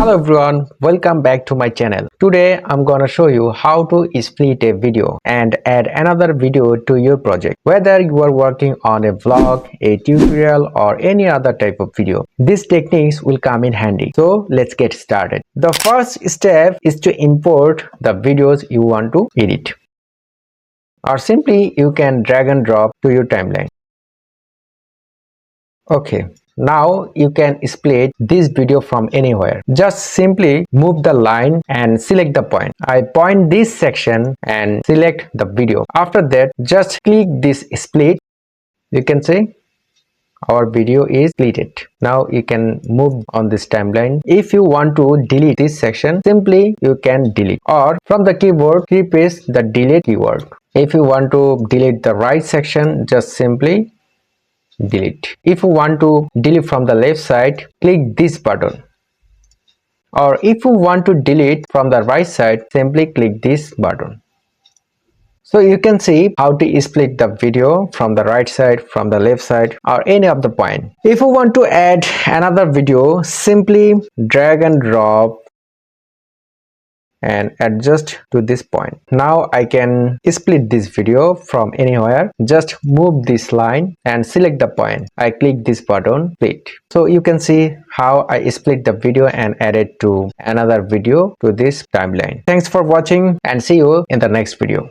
Hello everyone, welcome back to my channel. Today I'm gonna show you how to split a video and add another video to your project. Whether you are working on a vlog, a tutorial or any other type of video, these techniques will come in handy. So let's get started. The first step is to import the videos you want to edit. Or simply you can drag and drop to your timeline. Okay, now you can split this video from anywhere. Just simply move the line and select the point. I point this section and select the video. After that, just click this split. You can see our video is splitted. Now you can move on this timeline. If you want to delete this section, simply you can delete, or from the keyboard press the delete keyword. If you want to delete the right section, just simply delete. If you want to delete from the left side, click this button, or if you want to delete from the right side, simply click this button. So you can see how to split the video from the right side, from the left side, or any of the point. If you want to add another video, simply drag and drop and adjust to this point. Now I can split this video from anywhere. Just move this line and select the point. I click this button, split. So you can see how I split the video and added to another video to this timeline. Thanks for watching and see you in the next video.